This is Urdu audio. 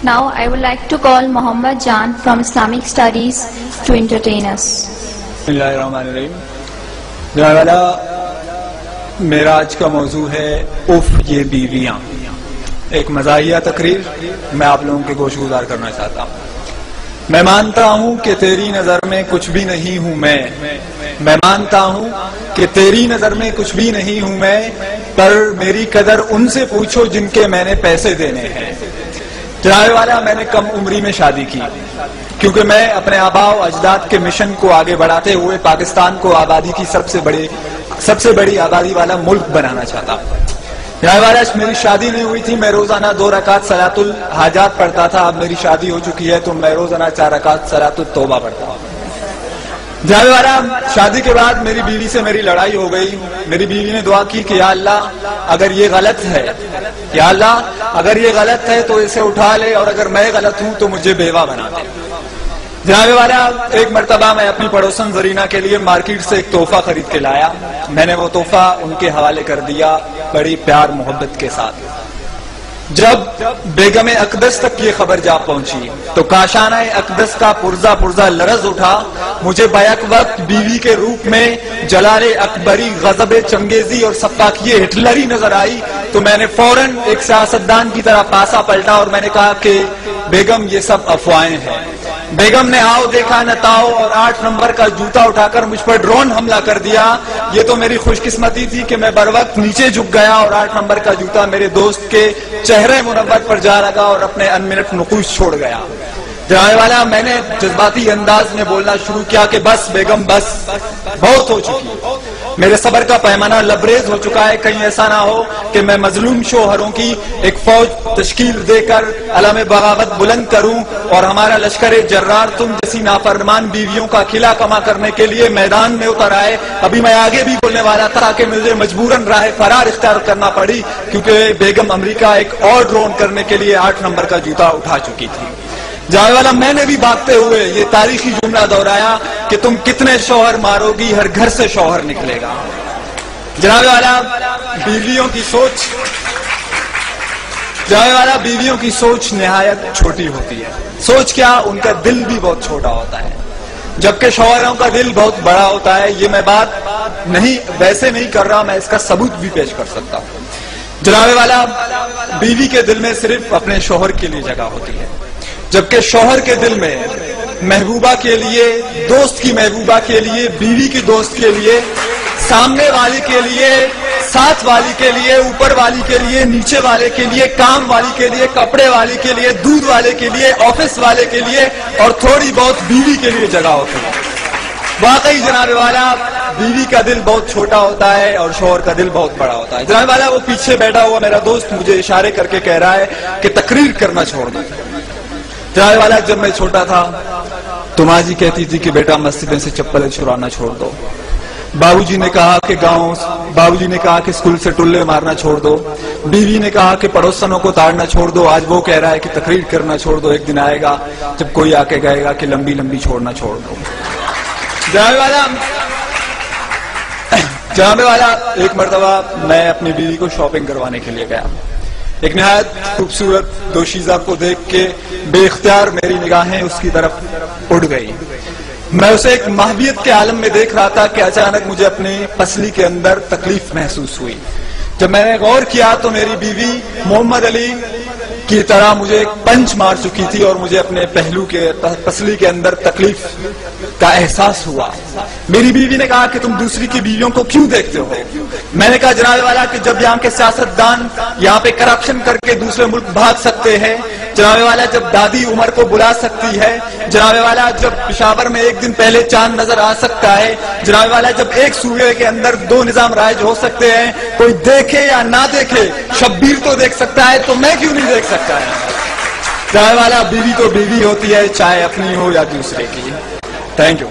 Now I would like to call Muhammad Jan from Islamic Studies to entertain us. Bismillahirrahmanirrahim. جناب والا میرا آج کا موضوع ہے اف یہ بیویاں. ایک مزاحیہ تقریر میں آپ لوگوں کے گوش گزار کرنا چاہتا ہوں. میں مانتا ہوں کہ تیری نظر میں کچھ بھی نہیں ہوں میں مانتا ہوں کہ تیری نظر میں کچھ بھی نہیں ہوں میں، پر میری قدر ان سے پوچھو جن کے میں نے پیسے دینے ہیں. جناب والا میں نے کم عمری میں شادی کی کیونکہ میں اپنے آباء و اجداد کے مشن کو آگے بڑھاتے ہوئے پاکستان کو آبادی کی سب سے بڑی آبادی والا ملک بنانا چاہتا ہوں. جناب والا میری شادی نہیں ہوئی تھی، میں روزانہ 2 رکعت صلاۃ الحاجات پڑھتا تھا. اب میری شادی ہو چکی ہے تو میں روزانہ 4 رکعت صلاۃ التوبہ پڑھتا ہوں. جناب والا شادی کے بعد میری بیوی سے میری لڑائی ہو گئی. میری بیوی نے دعا کی کہ یا اللہ اگر یہ غلط ہے، یا اللہ اگر یہ غلط ہے تو اسے اٹھا لے، اور اگر میں غلط ہوں تو مجھے بیوہ بنا دے. جناب والا ایک مرتبہ میں اپنی پڑوسن زرینہ کے لیے مارکیٹ سے ایک تحفہ خرید کے لایا. میں نے وہ تحفہ ان کے حوالے کر دیا بڑی پیار محبت کے ساتھ. جب بیگم اقدس تک یہ خبر جا پہنچی تو کاشانہ اقدس کا پرزا لرز اٹھا. مجھے بیک وقت بیوی کے روپ میں جلال اکبری، غضب چنگیزی اور سفاکیہ ہٹلری نظر آئی تو میں نے فوراً ایک سیاستدان کی طرح پاسا پلٹا اور میں نے کہا کہ بیگم یہ سب افواہیں ہیں. بیگم نے آؤ دیکھا نہ تاؤ اور 8 نمبر کا جوتا اٹھا کر مجھ پر ڈرون حملہ کر دیا. یہ تو میری خوش قسمتی تھی کہ میں بر وقت نیچے جھک گیا اور 8 نمبر کا جوتا میرے دوست کے چہرے منور پر جا لگا اور اپنے انمنٹ نقوش چھوڑ گیا. جناب والا میں نے جذباتی انداز میں بولنا شروع کیا کہ بس بیگم بس، بہت ہو چکی. میرے صبر کا پیمانہ لبریز ہو چکا ہے. کہیں ایسا نہ ہو کہ میں مظلوم شوہروں کی ایک فوج تشکیل دے کر علم بغاوت بلند کروں اور ہمارا لشکر جرار تم جیسی نافرمان بیویوں کا قلعہ کما کرنے کے لیے میدان میں اتر آئے. ابھی میں آگے بھی بولنے والا تھا کہ مجھے مجبوراً راہ فرار اختیار کرنا پڑی کیونکہ بیگم امریکہ ایک اور ڈرون کرنے کے لیے 8 نمبر کا جوتا اٹھا چکی تھی. جناب والا میں نے بھی بھاگتے ہوئے یہ تاریخی جملہ دہرایا کہ تم کتنے شوہر مارو گی، ہر گھر سے شوہر نکلے گا. جناب والا بیویوں کی سوچ نہایت چھوٹی ہوتی ہے. سوچ کیا، ان کا دل بھی بہت چھوٹا ہوتا ہے جبکہ شوہروں کا دل بہت بڑا ہوتا ہے. یہ میں بات ویسے نہیں کر رہا، میں اس کا ثبوت بھی پیش کر سکتا ہوں. جناب والا بیوی کے دل میں صرف اپنے شوہر کے لیے جگہ ہوتی ہے جبکہ شوہر کے دل میں محبوبہ کے لیے، دوست کی محبوبہ کے لیے، بیوی کی دوست کے لیے، سامنے والی کے لیے، ساتھ والی کے لیے، اوپر والی کے لیے، نیچے والے کے لیے، کام والی کے لیے، کپڑے والی کے لیے، دودھ والے کے لیے، آفس والے کے لیے اور تھوڑی بہت بیوی کے لیے جگہ ہوتی ہے. واقعی جناب والا بیوی کا دل بہت چھوٹا ہوتا ہے اور شوہر کا دل بہت بڑا ہوتا ہے. جناب والا وہ پیچھے بیٹھا ہوا میرا دوست مجھے اشارے کر کے کہہ رہا ہے کہ تقریر کرنا چھوڑ دو. جناب والا جب میں چھوٹا تھا تو ماں جی کہتی تھی کہ بیٹا مسجدیں سے چپلیں چھڑانا چھوڑ دو. بابو جی نے کہا کہ اسکول سے ٹلے مارنا چھوڑ دو. بیوی نے کہا کہ پڑوسنوں کو تاڑنا چھوڑ دو. آج وہ کہہ رہا ہے کہ تقریر کرنا چھوڑ دو. ایک دن آئے گا جب کوئی آ کے کہے گا کہ لمبی لمبی چھوڑنا چھوڑ دو. جناب والا ایک مرتبہ میں اپنی بیوی کو شاپنگ کروانے کے لیے گیا. ایک نہایت خوبصورت دوشیزہ کو دیکھ کے بے اختیار میری نگاہیں اس کی طرف اڑ گئی. میں اسے ایک محبیت کے عالم میں دیکھ رہا تھا کہ اچانک مجھے اپنی پسلی کے اندر تکلیف محسوس ہوئی. جب میں نے غور کیا تو میری بیوی محمد علی کی طرح مجھے ایک پنچ مار چکی تھی اور مجھے اپنے پہلو کے پسلی کے اندر تکلیف کا احساس ہوا. میری بیوی نے کہا کہ تم دوسری کی بیویوں کو کیوں دیکھتے ہو؟ میں نے کہا جناب والا کہ جب یہاں کے سیاستدان یہاں پہ کرپشن کر کے دوسرے ملک بھاگ سکتے ہیں، جناب والا جب دادی عمر کو بلا سکتی ہے، جناب والا جب پشاور میں ایک دن پہلے چاند نظر آ سکتا ہے، جناب والا جب ایک صوبے کے اندر 2 نظام رائج ہو سکتے ہیں، کوئی دیکھے یا نہ دیکھے شبیر تو دیکھ سکتا ہے تو میں کیوں نہیں دیکھ سکتا ہے؟ جناب والا بیوی تو بیوی ہوتی ہے چاہے اپنی ہو یا دوسرے کی. Thank you.